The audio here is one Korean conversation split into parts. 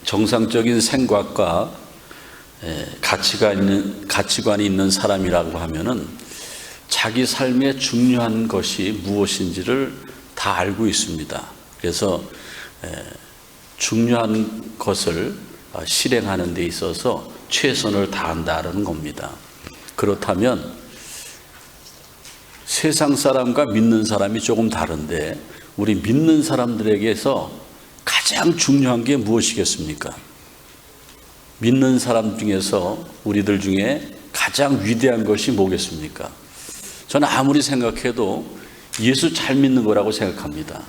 정상적인 생각과 가치관이 있는 사람이라고 하면은 자기 삶에 중요한 것이 무엇인지를 다 알고 있습니다. 그래서 중요한 것을 실행하는 데 있어서 최선을 다한다는 겁니다. 그렇다면 세상 사람과 믿는 사람이 조금 다른데 우리 믿는 사람들에게서 가장 중요한 게 무엇이겠습니까? 믿는 사람 중에서 우리들 중에 가장 위대한 것이 뭐겠습니까? 저는 아무리 생각해도 예수 잘 믿는 거라고 생각합니다.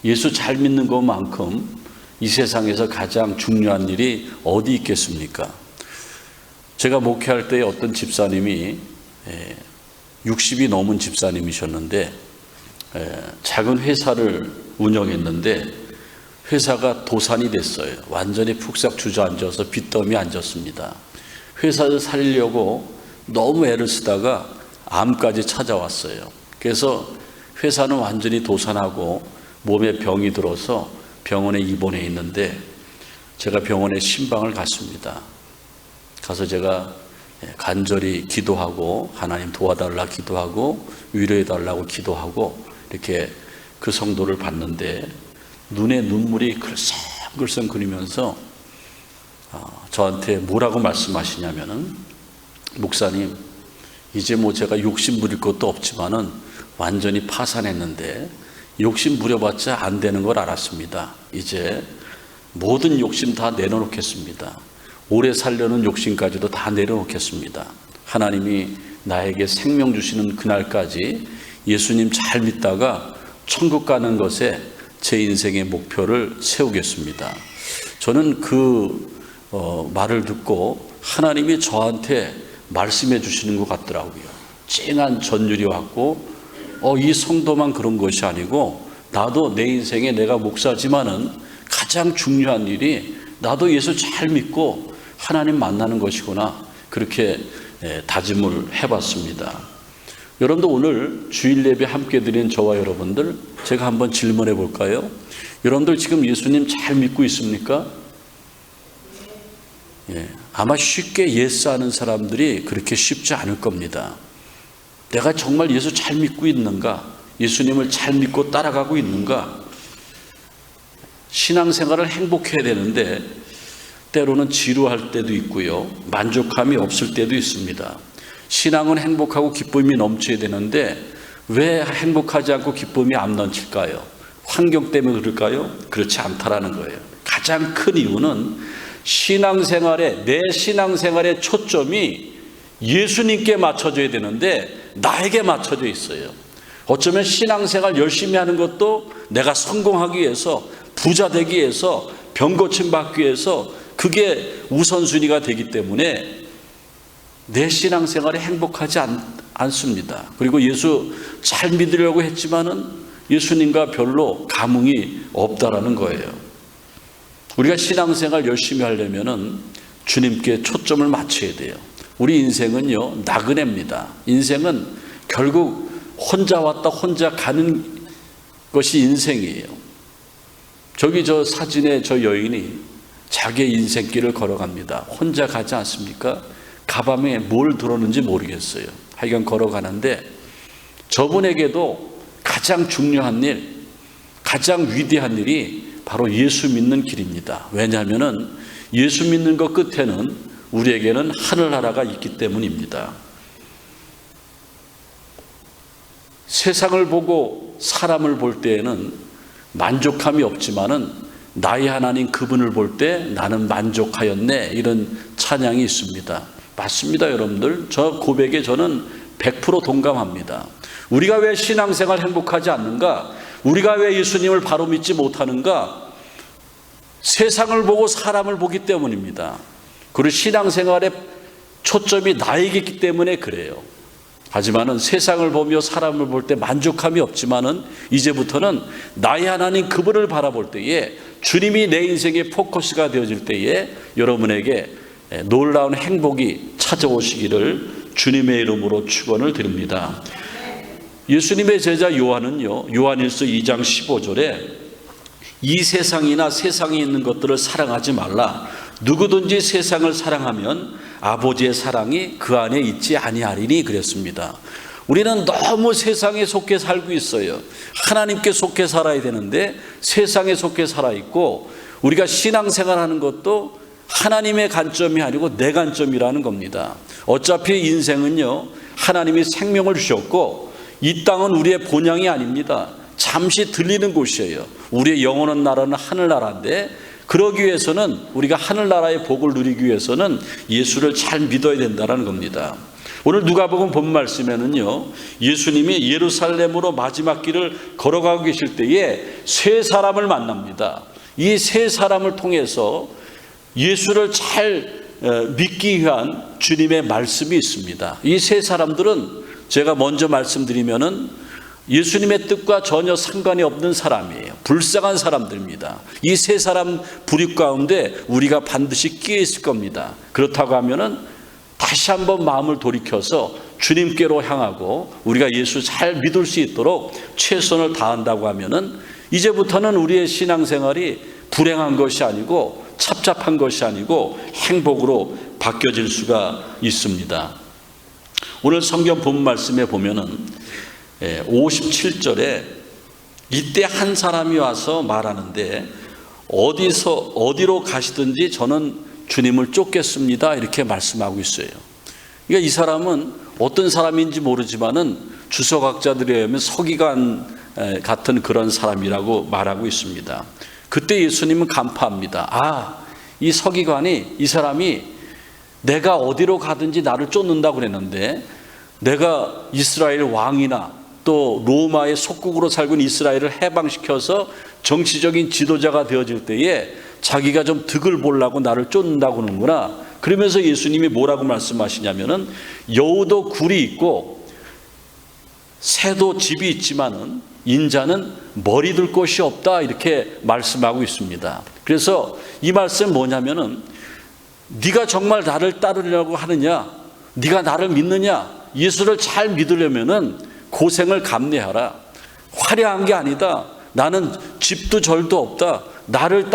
예수 잘 믿는 것만큼 이 세상에서 가장 중요한 일이 어디 있겠습니까? 제가 목회할 때 어떤 집사님이 60이 넘은 집사님이셨는데 작은 회사를 운영했는데 회사가 도산이 됐어요. 완전히 푹싹 주저앉아서 빚더미에 앉았습니다. 회사를 살리려고 너무 애를 쓰다가 암까지 찾아왔어요. 그래서 회사는 완전히 도산하고 몸에 병이 들어서 병원에 입원해 있는데 제가 병원에 신방을 갔습니다. 가서 제가 간절히 기도하고 하나님 도와달라 기도하고 위로해 달라고 기도하고 이렇게 그 성도를 봤는데 눈에 눈물이 글썽글썽 그리면서 저한테 뭐라고 말씀하시냐면은 목사님 이제 뭐 제가 욕심 부릴 것도 없지만은 완전히 파산했는데 욕심 부려봤자 안 되는 걸 알았습니다. 이제 모든 욕심 다 내려놓겠습니다. 오래 살려는 욕심까지도 다 내려놓겠습니다. 하나님이 나에게 생명 주시는 그날까지 예수님 잘 믿다가 천국 가는 것에 제 인생의 목표를 세우겠습니다. 저는 그 말을 듣고 하나님이 저한테 말씀해 주시는 것 같더라고요. 찡한 전율이 왔고 이 성도만 그런 것이 아니고 나도 내 인생에 내가 목사지만은 가장 중요한 일이 나도 예수 잘 믿고 하나님 만나는 것이구나 그렇게 다짐을 해봤습니다. 여러분도 오늘 주일 예배 함께 드린 저와 여러분들 제가 한번 질문해 볼까요? 여러분들 지금 예수님 잘 믿고 있습니까? 아마 쉽게 예스하는 사람들이 그렇게 쉽지 않을 겁니다. 내가 정말 예수 잘 믿고 있는가? 예수님을 잘 믿고 따라가고 있는가? 신앙생활을 행복해야 되는데 때로는 지루할 때도 있고요. 만족감이 없을 때도 있습니다. 신앙은 행복하고 기쁨이 넘쳐야 되는데 왜 행복하지 않고 기쁨이 안 넘칠까요? 환경 때문에 그럴까요? 그렇지 않다라는 거예요. 가장 큰 이유는 내 신앙생활의 초점이 예수님께 맞춰져야 되는데 나에게 맞춰져 있어요. 어쩌면 신앙생활 열심히 하는 것도 내가 성공하기 위해서 부자 되기 위해서 병 고침 받기 위해서 그게 우선순위가 되기 때문에 내 신앙생활이 행복하지 않습니다. 그리고 예수 잘 믿으려고 했지만은 예수님과 별로 감흥이 없다라는 거예요. 우리가 신앙생활 열심히 하려면은 주님께 초점을 맞춰야 돼요. 우리 인생은요 나그네입니다. 인생은 결국 혼자 왔다 혼자 가는 것이 인생이에요. 저기 저 사진에 저 여인이 자기의 인생길을 걸어갑니다. 혼자 가지 않습니까? 가방에 뭘 들었는지 모르겠어요. 하여간 걸어가는데 저분에게도 가장 중요한 일, 가장 위대한 일이 바로 예수 믿는 길입니다. 왜냐하면은 예수 믿는 것 끝에는 우리에게는 하늘나라가 있기 때문입니다. 세상을 보고 사람을 볼 때에는 만족함이 없지만은 나의 하나님 그분을 볼 때 나는 만족하였네 이런 찬양이 있습니다. 맞습니다. 여러분들 저 고백에 저는 100% 동감합니다. 우리가 왜 신앙생활 행복하지 않는가? 우리가 왜 예수님을 바로 믿지 못하는가? 세상을 보고 사람을 보기 때문입니다. 그리고 신앙생활의 초점이 나에게 있기 때문에 그래요. 하지만은 세상을 보며 사람을 볼 때 만족함이 없지만은 이제부터는 나의 하나님 그분을 바라볼 때에 주님이 내 인생의 포커스가 되어질 때에 여러분에게 놀라운 행복이 찾아오시기를 주님의 이름으로 축원을 드립니다. 예수님의 제자 요한은요 요한일서 2장 15절에 이 세상이나 세상에 있는 것들을 사랑하지 말라. 누구든지 세상을 사랑하면 아버지의 사랑이 그 안에 있지 아니하리니 그랬습니다. 우리는 너무 세상에 속해 살고 있어요. 하나님께 속해 살아야 되는데 세상에 속해 살아 있고, 우리가 신앙생활하는 것도 하나님의 관점이 아니고 내 관점이라는 겁니다. 어차피 인생은요, 하나님이 생명을 주셨고 이 땅은 우리의 본향이 아닙니다. 잠시 들리는 곳이에요. 우리의 영원한 나라는 하늘나라인데, 그러기 위해서는, 우리가 하늘나라의 복을 누리기 위해서는 예수를 잘 믿어야 된다는 겁니다. 오늘 누가복음 본 말씀에는요, 예수님이 예루살렘으로 마지막 길을 걸어가고 계실 때에 세 사람을 만납니다. 이 세 사람을 통해서 예수를 잘 믿기 위한 주님의 말씀이 있습니다. 이 세 사람들은 제가 먼저 말씀드리면은 예수님의 뜻과 전혀 상관이 없는 사람이에요. 불쌍한 사람들입니다. 이 세 사람 부류 가운데 우리가 반드시 끼어 있을 겁니다. 그렇다고 하면은 다시 한번 마음을 돌이켜서 주님께로 향하고 우리가 예수 잘 믿을 수 있도록 최선을 다한다고 하면은 이제부터는 우리의 신앙생활이 불행한 것이 아니고 착잡한 것이 아니고 행복으로 바뀌어질 수가 있습니다. 오늘 성경 본 말씀에 보면은 57절에 이때 한 사람이 와서 말하는데, 어디로 가시든지 저는 주님을 쫓겠습니다, 이렇게 말씀하고 있어요. 그러니까 이 사람은 어떤 사람인지 모르지만은 주석학자들에 의하면 서기관 같은 그런 사람이라고 말하고 있습니다. 그때 예수님은 간파합니다. 이 서기관이, 이 사람이 내가 어디로 가든지 나를 쫓는다고 그랬는데, 내가 이스라엘 왕이나 또 로마의 속국으로 살고 있는 이스라엘을 해방시켜서 정치적인 지도자가 되어질 때에 자기가 좀 득을 보려고 나를 쫓는다고 하는구나. 그러면서 예수님이 뭐라고 말씀하시냐면은, 여우도 굴이 있고 새도 집이 있지만은 인자는 머리 둘 곳이 없다, 이렇게 말씀하고 있습니다. 그래서 이 말씀 뭐냐면은, 네가 정말 나를 따르려고 하느냐, 네가 나를 믿느냐, 예수를 잘 믿으려면은 고생을 감내하라. 화려한 게 아니다. 나는 집도 절도 없다. 나를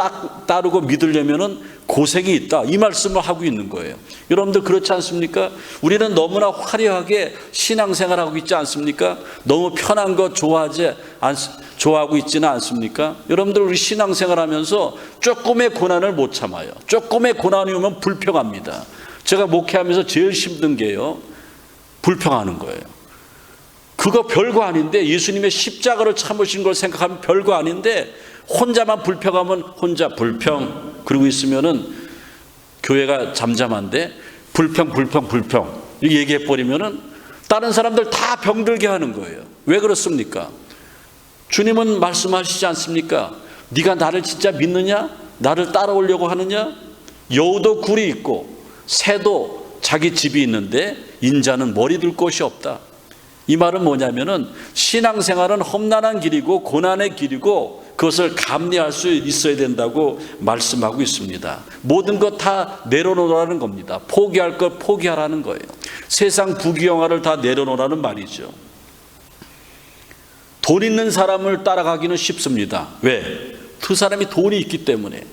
따르고 믿으려면은 고생이 있다. 이 말씀을 하고 있는 거예요. 여러분들 그렇지 않습니까? 우리는 너무나 화려하게 신앙생활하고 있지 않습니까? 너무 편한 것 좋아하고 있지는 않습니까? 여러분들 우리 신앙생활하면서 조금의 고난을 못 참아요. 조금의 고난이 오면 불평합니다. 제가 목회하면서 제일 힘든 게요, 불평하는 거예요. 그거 별거 아닌데, 예수님의 십자가를 참으신 걸 생각하면 별거 아닌데, 혼자만 불평하면 혼자 불평 그러고 있으면은 교회가 잠잠한데 불평 이렇게 얘기해 버리면은 다른 사람들 다 병들게 하는 거예요. 왜 그렇습니까? 주님은 말씀하시지 않습니까? 네가 나를 진짜 믿느냐? 나를 따라오려고 하느냐? 여우도 굴이 있고 새도 자기 집이 있는데 인자는 머리 둘 곳이 없다. 이 말은 뭐냐면은, 신앙생활은 험난한 길이고 고난의 길이고 그것을 감내할 수 있어야 된다고 말씀하고 있습니다. 모든 것 다 내려놓으라는 겁니다. 포기할 것 포기하라는 거예요. 세상 부귀영화를 다 내려놓으라는 말이죠. 돈 있는 사람을 따라가기는 쉽습니다. 왜? 그 사람이 돈이 있기 때문에.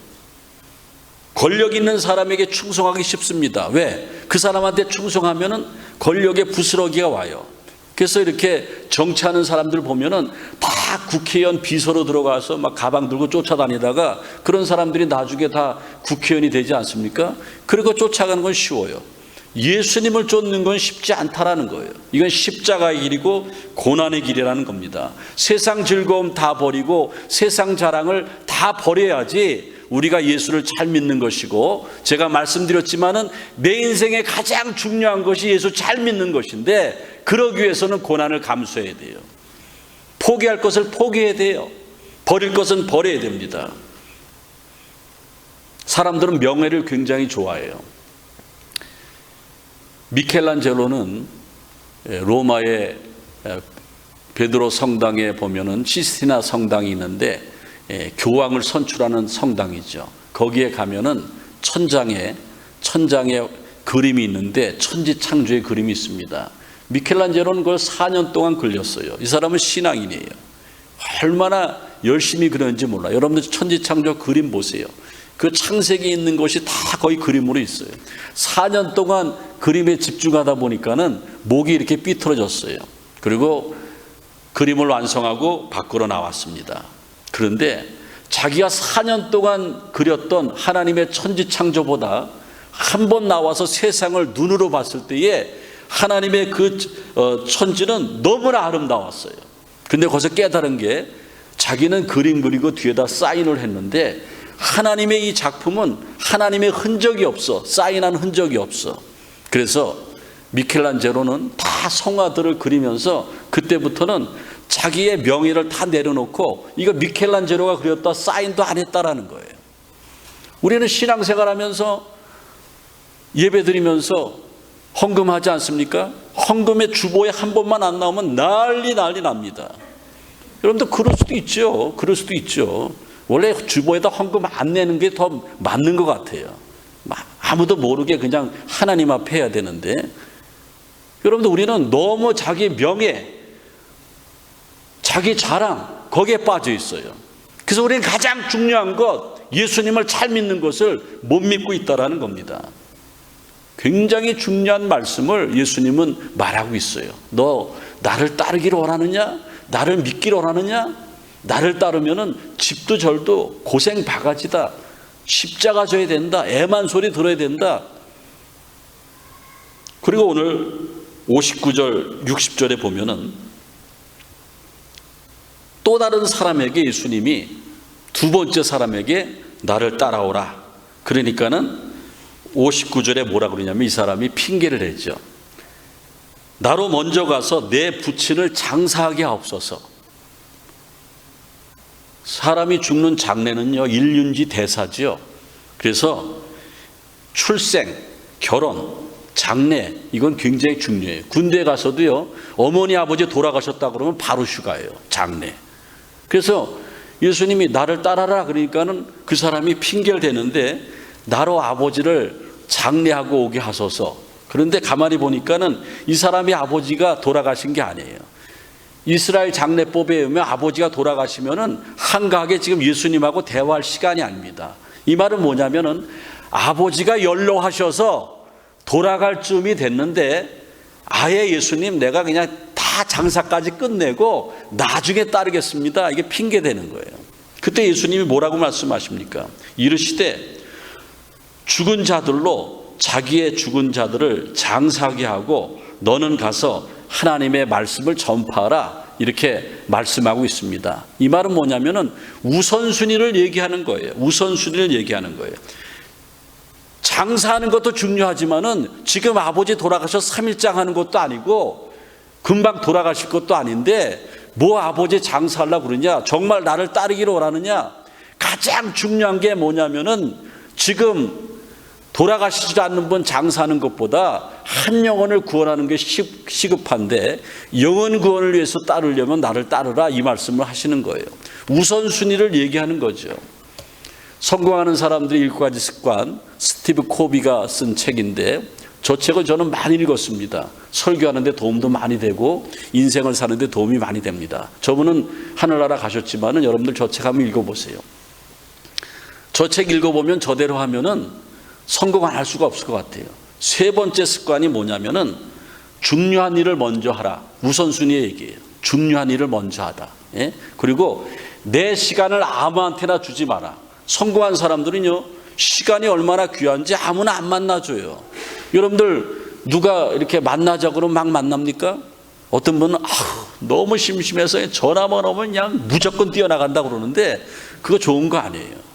권력 있는 사람에게 충성하기 쉽습니다. 왜? 그 사람한테 충성하면은 권력의 부스러기가 와요. 그래서 이렇게 정치하는 사람들 보면은 다 국회의원 비서로 들어가서 막 가방 들고 쫓아다니다가 그런 사람들이 나중에 다 국회의원이 되지 않습니까? 그리고 쫓아가는 건 쉬워요. 예수님을 쫓는 건 쉽지 않다라는 거예요. 이건 십자가의 길이고 고난의 길이라는 겁니다. 세상 즐거움 다 버리고 세상 자랑을 다 버려야지 우리가 예수를 잘 믿는 것이고, 제가 말씀드렸지만은 내 인생에 가장 중요한 것이 예수 잘 믿는 것인데, 그러기 위해서는 고난을 감수해야 돼요. 포기할 것을 포기해야 돼요. 버릴 것은 버려야 됩니다. 사람들은 명예를 굉장히 좋아해요. 미켈란젤로는 로마의 베드로 성당에 보면은 시스티나 성당이 있는데, 교황을 선출하는 성당이죠. 거기에 가면은 천장에 그림이 있는데 천지창조의 그림이 있습니다. 미켈란젤로는 그걸 4년 동안 걸렸어요. 이 사람은 신앙인이에요. 얼마나 열심히 그렸는지 몰라요. 여러분들 천지창조 그림 보세요. 그 창세기에 있는 것이 다 거의 그림으로 있어요. 4년 동안 그림에 집중하다 보니까는 목이 이렇게 삐뚤어졌어요. 그리고 그림을 완성하고 밖으로 나왔습니다. 그런데 자기가 4년 동안 그렸던 하나님의 천지창조보다 한 번 나와서 세상을 눈으로 봤을 때에 하나님의 그 천지는 너무나 아름다웠어요. 근데 거기서 깨달은 게 자기는 그림 그리고 뒤에다 사인을 했는데 하나님의 이 작품은 하나님의 흔적이 없어. 사인한 흔적이 없어. 그래서 미켈란젤로는 다 성화들을 그리면서 그때부터는 자기의 명예를 다 내려놓고 이거 미켈란젤로가 그렸다 사인도 안 했다라는 거예요. 우리는 신앙생활하면서 예배드리면서 헌금하지 않습니까? 헌금의 주보에 한 번만 안 나오면 난리 납니다. 여러분들 그럴 수도 있죠. 그럴 수도 있죠. 원래 주보에다 헌금 안 내는 게 더 맞는 것 같아요. 아무도 모르게 그냥 하나님 앞에 해야 되는데, 여러분들 우리는 너무 자기 명예, 자기 자랑 거기에 빠져 있어요. 그래서 우리는 가장 중요한 것, 예수님을 잘 믿는 것을 못 믿고 있다라는 겁니다. 굉장히 중요한 말씀을 예수님은 말하고 있어요. 너 나를 따르기를 원하느냐? 나를 믿기를 원하느냐? 나를 따르면은 집도 절도 고생 바가지다. 십자가 져야 된다. 애만 소리 들어야 된다. 그리고 오늘 59절 60절에 보면은 또 다른 사람에게 예수님이 두 번째 사람에게 나를 따라오라. 그러니까는 59절에 뭐라 그러냐면 이 사람이 핑계를 대죠. 나로 먼저 가서 내 부친을 장사하게 하옵소서. 사람이 죽는 장례는요, 일륜지 대사지요. 그래서 출생, 결혼, 장례, 이건 굉장히 중요해요. 군대에 가서도요, 어머니 아버지 돌아가셨다 그러면 바로 휴가예요. 장례. 그래서 예수님이 나를 따라라 그러니까는 그 사람이 핑계를 대는데 나로 아버지를 장례하고 오게 하소서. 그런데 가만히 보니까는 이 사람이 아버지가 돌아가신 게 아니에요. 이스라엘 장례법에 의하면 아버지가 돌아가시면은 한가하게 지금 예수님하고 대화할 시간이 아닙니다. 이 말은 뭐냐면은 아버지가 연로하셔서 돌아갈 쯤이 됐는데 아예 예수님 내가 그냥 다 장사까지 끝내고 나중에 따르겠습니다. 이게 핑계 대는 거예요. 그때 예수님이 뭐라고 말씀하십니까? 이르시되 죽은 자들로 자기의 죽은 자들을 장사하게 하고 너는 가서 하나님의 말씀을 전파하라. 이렇게 말씀하고 있습니다. 이 말은 뭐냐면은 우선순위를 얘기하는 거예요. 우선순위를 얘기하는 거예요. 장사하는 것도 중요하지만은 지금 아버지 돌아가셔서 3일장 하는 것도 아니고 금방 돌아가실 것도 아닌데 뭐 아버지 장사하려고 그러냐? 정말 나를 따르기를 원하느냐? 가장 중요한 게 뭐냐면은 지금 돌아가시지 않는 분 장사하는 것보다 한 영혼을 구원하는 게 시급한데 영혼 구원을 위해서 따르려면 나를 따르라 이 말씀을 하시는 거예요. 우선순위를 얘기하는 거죠. 성공하는 사람들의 7가지 습관, 스티브 코비가 쓴 책인데 저 책을 저는 많이 읽었습니다. 설교하는데 도움도 많이 되고 인생을 사는데 도움이 많이 됩니다. 저분은 하늘나라 가셨지만은 여러분들 저 책 한번 읽어보세요. 저 책 읽어보면 저대로 하면은 성공 안 할 수가 없을 것 같아요. 세 번째 습관이 뭐냐면은 중요한 일을 먼저 하라. 우선순위의 얘기예요. 중요한 일을 먼저 하다. 예? 그리고 내 시간을 아무한테나 주지 마라. 성공한 사람들은요, 시간이 얼마나 귀한지 아무나 안 만나줘요. 여러분들 누가 이렇게 만나자 그러면 막 만납니까? 어떤 분은 너무 심심해서 전화만 오면 그냥 무조건 뛰어나간다 그러는데 그거 좋은 거 아니에요.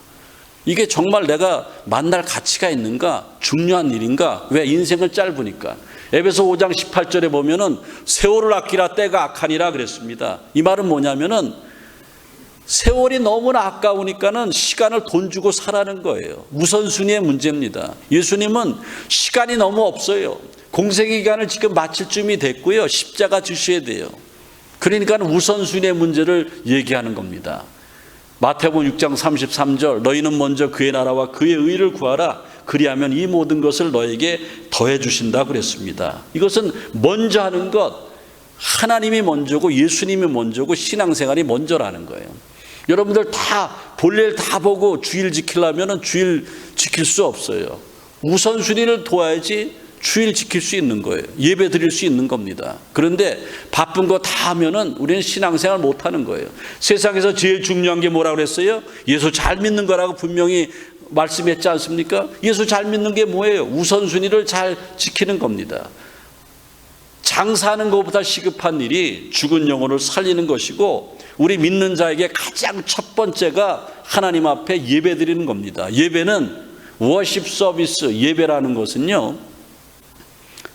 이게 정말 내가 만날 가치가 있는가? 중요한 일인가? 왜? 인생을 짧으니까. 에베소 5장 18절에 보면은 세월을 아끼라 때가 악하니라 그랬습니다. 이 말은 뭐냐면은 세월이 너무나 아까우니까는 시간을 돈 주고 사라는 거예요. 우선순위의 문제입니다. 예수님은 시간이 너무 없어요. 공생기간을 지금 마칠 쯤이 됐고요. 십자가 지셔야 돼요. 그러니까 우선순위의 문제를 얘기하는 겁니다. 마태복음 6장 33절 너희는 먼저 그의 나라와 그의 의를 구하라. 그리하면 이 모든 것을 너에게 더해 주신다 그랬습니다. 이것은 먼저 하는 것, 하나님이 먼저고 예수님이 먼저고 신앙생활이 먼저라는 거예요. 여러분들 다 볼일 다 보고 주일 지키려면 주일 지킬 수 없어요. 우선순위를 둬야지 주일 지킬 수 있는 거예요. 예배 드릴 수 있는 겁니다. 그런데 바쁜 거 다 하면은 우리는 신앙생활 못 하는 거예요. 세상에서 제일 중요한 게 뭐라고 그랬어요? 예수 잘 믿는 거라고 분명히 말씀했지 않습니까? 예수 잘 믿는 게 뭐예요? 우선순위를 잘 지키는 겁니다. 장사하는 것보다 시급한 일이 죽은 영혼을 살리는 것이고, 우리 믿는 자에게 가장 첫 번째가 하나님 앞에 예배 드리는 겁니다. 예배는 워십 서비스, 예배라는 것은요,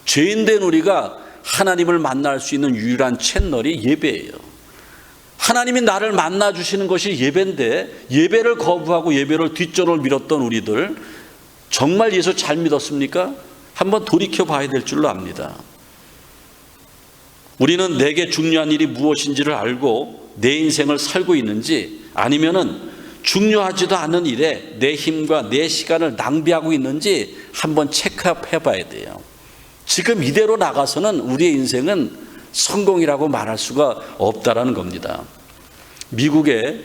죄인된 우리가 하나님을 만날 수 있는 유일한 채널이 예배예요. 하나님이 나를 만나 주시는 것이 예배인데, 예배를 거부하고 예배를 뒷전을 밀었던 우리들, 정말 예수 잘 믿었습니까? 한번 돌이켜 봐야 될 줄로 압니다. 우리는 내게 중요한 일이 무엇인지를 알고 내 인생을 살고 있는지, 아니면은 중요하지도 않은 일에 내 힘과 내 시간을 낭비하고 있는지 한번 체크해 봐야 돼요. 지금 이대로 나가서는 우리의 인생은 성공이라고 말할 수가 없다라는 겁니다. 미국에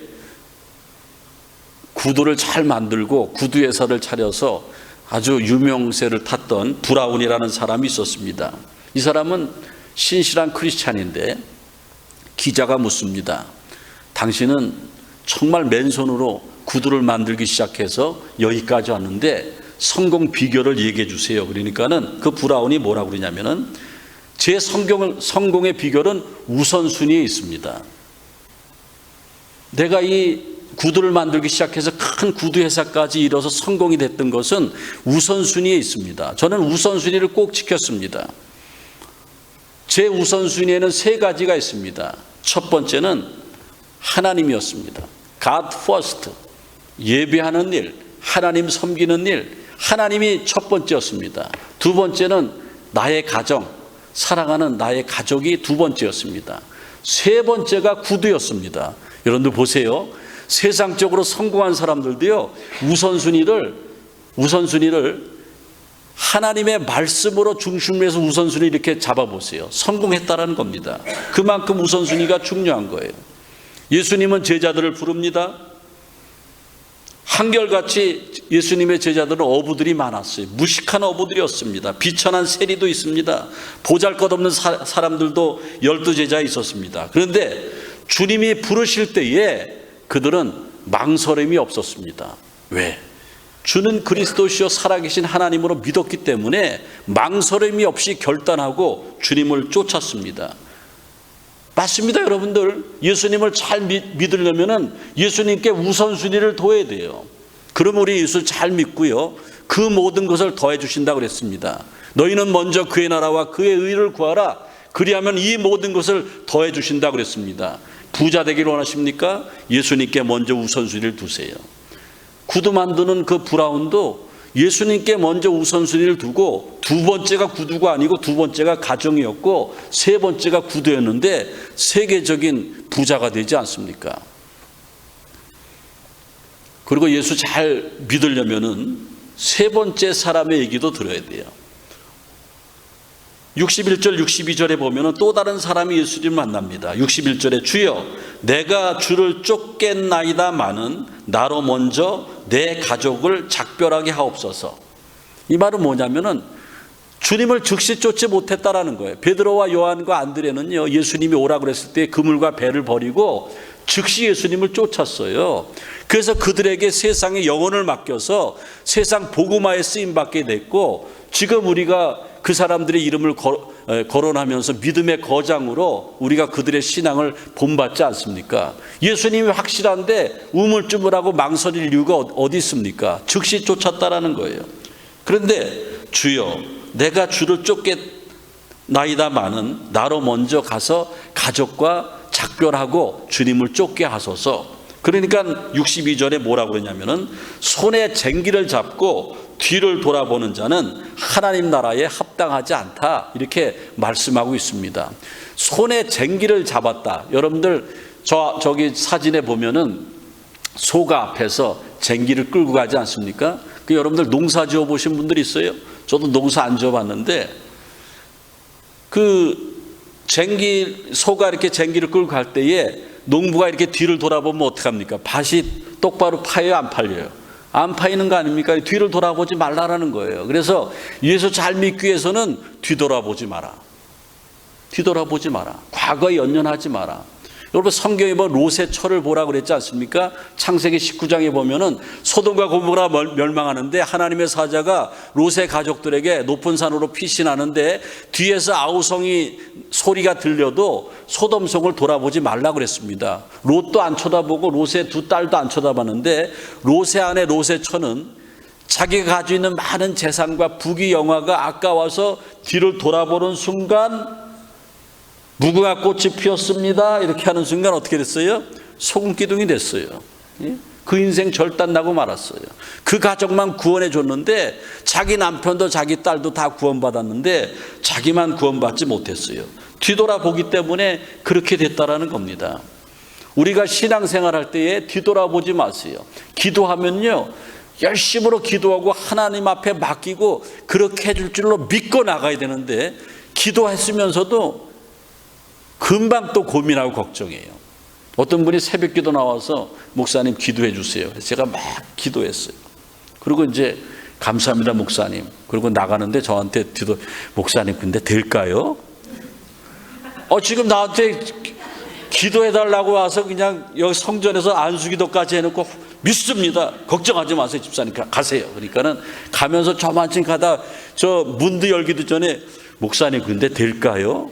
구두를 잘 만들고 구두 회사를 차려서 아주 유명세를 탔던 브라운이라는 사람이 있었습니다. 이 사람은 신실한 크리스찬인데 기자가 묻습니다. 당신은 정말 맨손으로 구두를 만들기 시작해서 여기까지 왔는데 성공 비결을 얘기해 주세요. 그러니까는 그 브라운이 뭐라고 그러냐면은, 제 성공의 비결은 우선순위에 있습니다. 내가 이 구두를 만들기 시작해서 큰 구두 회사까지 이뤄서 성공이 됐던 것은 우선순위에 있습니다. 저는 우선순위를 꼭 지켰습니다. 제 우선순위에는 3가지가 있습니다. 첫 번째는 하나님이었습니다. God first. 예배하는 일, 하나님 섬기는 일, 하나님이 첫 번째였습니다. 두 번째는 나의 가정, 사랑하는 나의 가족이 두 번째였습니다. 세 번째가 구두였습니다. 여러분들 보세요. 세상적으로 성공한 사람들도요, 우선순위를 하나님의 말씀으로 중심에서 우선순위 이렇게 잡아보세요. 성공했다라는 겁니다. 그만큼 우선순위가 중요한 거예요. 예수님은 제자들을 부릅니다. 한결같이 예수님의 제자들은 어부들이 많았어요. 무식한 어부들이었습니다. 비천한 세리도 있습니다. 보잘것없는 사람들도 12제자 있었습니다. 그런데 주님이 부르실 때에 그들은 망설임이 없었습니다. 왜? 주는 그리스도시요 살아계신 하나님으로 믿었기 때문에 망설임이 없이 결단하고 주님을 쫓았습니다. 맞습니다, 여러분들. 예수님을 잘 믿으려면 예수님께 우선순위를 둬야 돼요. 그러면 우리 예수 잘 믿고요, 그 모든 것을 더해 주신다고 그랬습니다. 너희는 먼저 그의 나라와 그의 의를 구하라. 그리하면 이 모든 것을 더해 주신다고 그랬습니다. 부자 되기를 원하십니까? 예수님께 먼저 우선순위를 두세요. 구두 만드는 그 브라운도 예수님께 먼저 우선순위를 두고, 두 번째가 구두가 아니고 두 번째가 가정이었고 세 번째가 구두였는데 세계적인 부자가 되지 않습니까? 그리고 예수 잘 믿으려면은 세 번째 사람의 얘기도 들어야 돼요. 61절 62절에 보면은 또 다른 사람이 예수님을 만납니다. 61절에 주여 내가 주를 쫓겠나이다마는 나로 먼저 내 가족을 작별하게 하옵소서. 이 말은 뭐냐면은 주님을 즉시 쫓지 못했다라는 거예요. 베드로와 요한과 안드레는요, 예수님이 오라고 그랬을 때 그물과 배를 버리고 즉시 예수님을 쫓았어요. 그래서 그들에게 세상의 영혼을 맡겨서 세상 복음화에 쓰임받게 됐고, 지금 우리가 그 사람들의 이름을 거론하면서 믿음의 거장으로 우리가 그들의 신앙을 본받지 않습니까? 예수님이 확실한데 우물쭈물하고 망설일 이유가 어디 있습니까? 즉시 쫓았다라는 거예요. 그런데 주여 내가 주를 쫓겠나이다마는 나로 먼저 가서 가족과 작별하고 주님을 쫓게 하소서. 그러니까 62절에 뭐라고 그러냐면은 손에 쟁기를 잡고 뒤를 돌아보는 자는 하나님 나라에 합당하지 않다, 이렇게 말씀하고 있습니다. 손에 쟁기를 잡았다. 여러분들 저기 사진에 보면은 소가 앞에서 쟁기를 끌고 가지 않습니까? 그 여러분들 농사 지어 보신 분들 있어요? 저도 농사 안 지어 봤는데 그 소가 이렇게 쟁기를 끌고 갈 때에 농부가 이렇게 뒤를 돌아보면 어떡합니까? 밭이 똑바로 파여요, 안 팔려요? 안 파이는 거 아닙니까? 뒤를 돌아보지 말라라는 거예요. 그래서 예수 잘 믿기 위해서는 뒤돌아보지 마라. 뒤돌아보지 마라. 과거에 연연하지 마라. 여러분, 성경에 뭐 롯의 처를 보라 그랬지 않습니까? 창세기 19장에 보면은 소돔과 고모라 멸망하는데 하나님의 사자가 롯의 가족들에게 높은 산으로 피신하는데 뒤에서 아우성이 소리가 들려도 소돔성을 돌아보지 말라 그랬습니다. 롯도 안 쳐다보고 롯의 두 딸도 안 쳐다봤는데 롯의 아내 롯의 처는 자기가 가지고 있는 많은 재산과 부귀 영화가 아까워서 뒤를 돌아보는 순간 무궁화 꽃이 피었습니다. 이렇게 하는 순간 어떻게 됐어요? 소금 기둥이 됐어요. 그 인생 절단나고 말았어요. 그 가족만 구원해 줬는데 자기 남편도 자기 딸도 다 구원받았는데 자기만 구원받지 못했어요. 뒤돌아보기 때문에 그렇게 됐다라는 겁니다. 우리가 신앙생활할 때에 뒤돌아보지 마세요. 기도하면요, 열심으로 기도하고 하나님 앞에 맡기고 그렇게 해줄 줄로 믿고 나가야 되는데 기도했으면서도 금방 또 고민하고 걱정해요. 어떤 분이 새벽 기도 나와서 목사님 기도해 주세요. 제가 막 기도했어요. 그리고 이제 감사합니다 목사님. 그리고 나가는데 저한테 목사님 근데 될까요? 지금 나한테 기도해 달라고 와서 그냥 여기 성전에서 안수기도까지 해놓고 믿습니다. 걱정하지 마세요 집사님 가세요. 그러니까는 가면서 저만큼 가다 저 문도 열기도 전에 목사님 근데 될까요?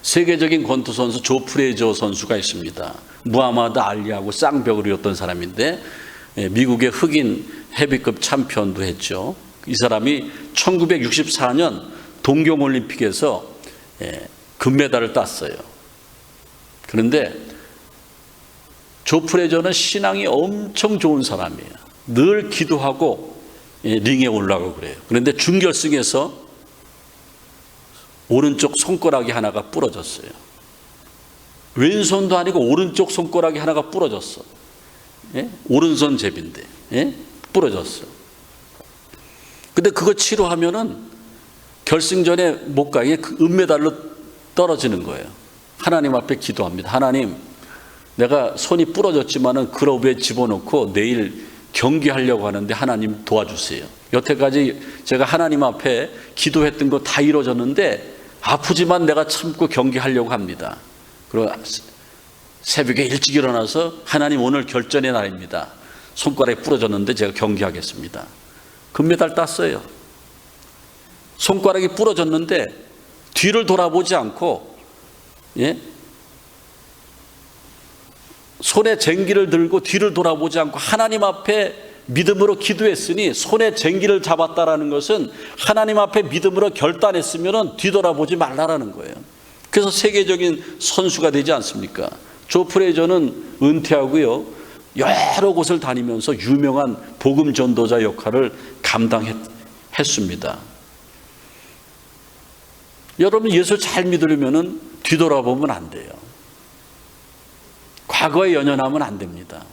세계적인 권투 선수 조 프레이저 선수가 있습니다. 무하마드 알리하고 쌍벽을이었던 사람인데 미국의 흑인 헤비급 챔피언도 했죠. 이 사람이 1964년 동경올림픽에서 금메달을 땄어요. 그런데 조 프레이저는 신앙이 엄청 좋은 사람이에요. 늘 기도하고 링에 올라가고 그래요. 그런데 준결승에서 오른쪽 손가락이 하나가 부러졌어요. 왼손도 아니고 오른쪽 손가락이 하나가 부러졌어. 오른손 제비인데 부러졌어. 근데 그거 치료하면은 결승전에 못 가게 그 은메달로 떨어지는 거예요. 하나님 앞에 기도합니다. 하나님, 내가 손이 부러졌지만은 글러브에 집어넣고 내일 경기하려고 하는데 하나님 도와주세요. 여태까지 제가 하나님 앞에 기도했던 거 다 이루어졌는데 아프지만 내가 참고 경기하려고 합니다. 그리고 새벽에 일찍 일어나서 하나님 오늘 결전의 날입니다. 손가락이 부러졌는데 제가 경기하겠습니다. 금메달 땄어요. 손가락이 부러졌는데 뒤를 돌아보지 않고 손에 쟁기를 들고 뒤를 돌아보지 않고 하나님 앞에 믿음으로 기도했으니 손에 쟁기를 잡았다라는 것은 하나님 앞에 믿음으로 결단했으면 뒤돌아보지 말라라는 거예요. 그래서 세계적인 선수가 되지 않습니까? 조 프레이저는 은퇴하고요, 여러 곳을 다니면서 유명한 복음 전도자 역할을 감당했습니다. 여러분, 예수 잘 믿으려면 뒤돌아보면 안 돼요. 과거에 연연하면 안 됩니다.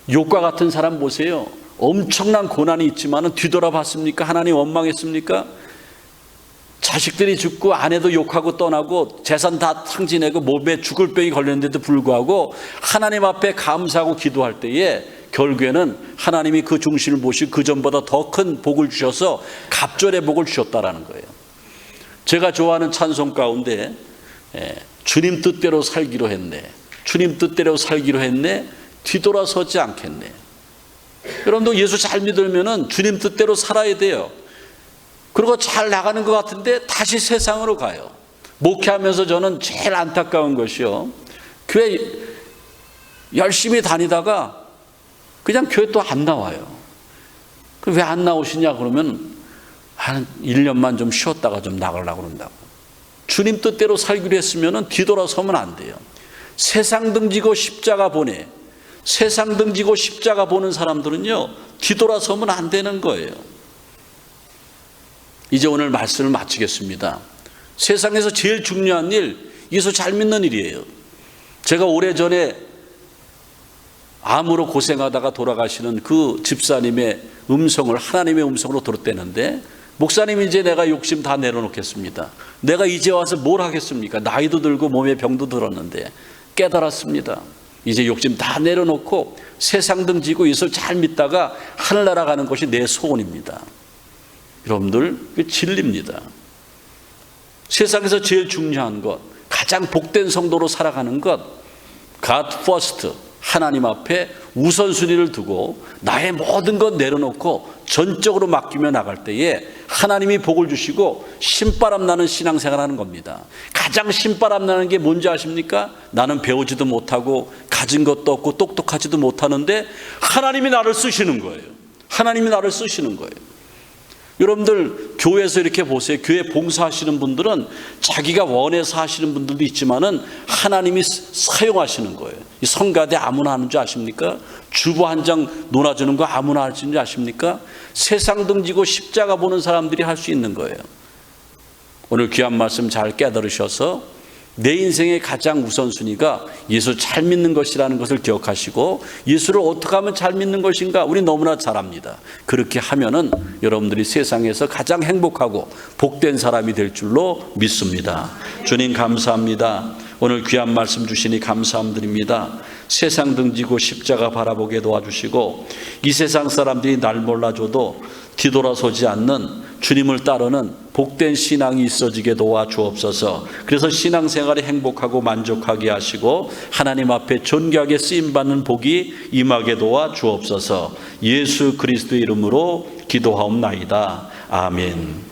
욥과 같은 사람 보세요. 엄청난 고난이 있지만 뒤돌아봤습니까? 하나님 원망했습니까? 자식들이 죽고 아내도 욕하고 떠나고 재산 다 탕진하고 몸에 죽을 병이 걸렸는데도 불구하고 하나님 앞에 감사하고 기도할 때에 결국에는 하나님이 그 중심을 보시고 그 전보다 더 큰 복을 주셔서 갑절의 복을 주셨다라는 거예요. 제가 좋아하는 찬송 가운데 주님 뜻대로 살기로 했네, 주님 뜻대로 살기로 했네, 뒤돌아서지 않겠네. 여러분도 예수 잘 믿으면 주님 뜻대로 살아야 돼요. 그리고 잘 나가는 것 같은데 다시 세상으로 가요. 목회하면서 저는 제일 안타까운 것이요, 교회 열심히 다니다가 그냥 교회 또 안 나와요. 왜 안 나오시냐 그러면 한 1년만 좀 쉬었다가 좀 나가려고 그런다고. 주님 뜻대로 살기로 했으면 뒤돌아서면 안 돼요. 세상 등지고 십자가 보내, 세상 등지고 십자가 보는 사람들은요 뒤돌아서면 안 되는 거예요. 이제 오늘 말씀을 마치겠습니다. 세상에서 제일 중요한 일, 예수 잘 믿는 일이에요. 제가 오래전에 암으로 고생하다가 돌아가시는 그 집사님의 음성을 하나님의 음성으로 들었대는데, 목사님 이제 내가 욕심 다 내려놓겠습니다. 내가 이제 와서 뭘 하겠습니까? 나이도 들고 몸에 병도 들었는데 깨달았습니다. 이제 욕심 다 내려놓고 세상 등 지고 예수를 잘 믿다가 하늘나라 가는 것이 내 소원입니다. 여러분들, 이게 진리입니다. 세상에서 제일 중요한 것, 가장 복된 성도로 살아가는 것, God first, 하나님 앞에 우선순위를 두고 나의 모든 것 내려놓고 전적으로 맡기며 나갈 때에 하나님이 복을 주시고 신바람 나는 신앙생활 하는 겁니다. 가장 신바람 나는 게 뭔지 아십니까? 나는 배우지도 못하고 가진 것도 없고 똑똑하지도 못하는데 하나님이 나를 쓰시는 거예요. 하나님이 나를 쓰시는 거예요. 여러분들 교회에서 이렇게 보세요. 교회 봉사하시는 분들은 자기가 원해서 하시는 분들도 있지만은 하나님이 사용하시는 거예요. 이 성가대 아무나 하는 줄 아십니까? 주보 한 장 놓아주는 거 아무나 할 수 있는 줄 아십니까? 세상 등지고 십자가 보는 사람들이 할 수 있는 거예요. 오늘 귀한 말씀 잘 깨달으셔서 내 인생의 가장 우선순위가 예수 잘 믿는 것이라는 것을 기억하시고 예수를 어떻게 하면 잘 믿는 것인가 우리 너무나 잘 압니다. 그렇게 하면은 여러분들이 세상에서 가장 행복하고 복된 사람이 될 줄로 믿습니다. 주님 감사합니다. 오늘 귀한 말씀 주시니 감사드립니다. 세상 등지고 십자가 바라보게 도와주시고 이 세상 사람들이 날 몰라줘도 뒤돌아서지 않는 주님을 따르는 복된 신앙이 있어지게 도와주옵소서. 그래서 신앙생활이 행복하고 만족하게 하시고 하나님 앞에 존귀하게 쓰임받는 복이 임하게 도와주옵소서. 예수 그리스도의 이름으로 기도하옵나이다. 아멘.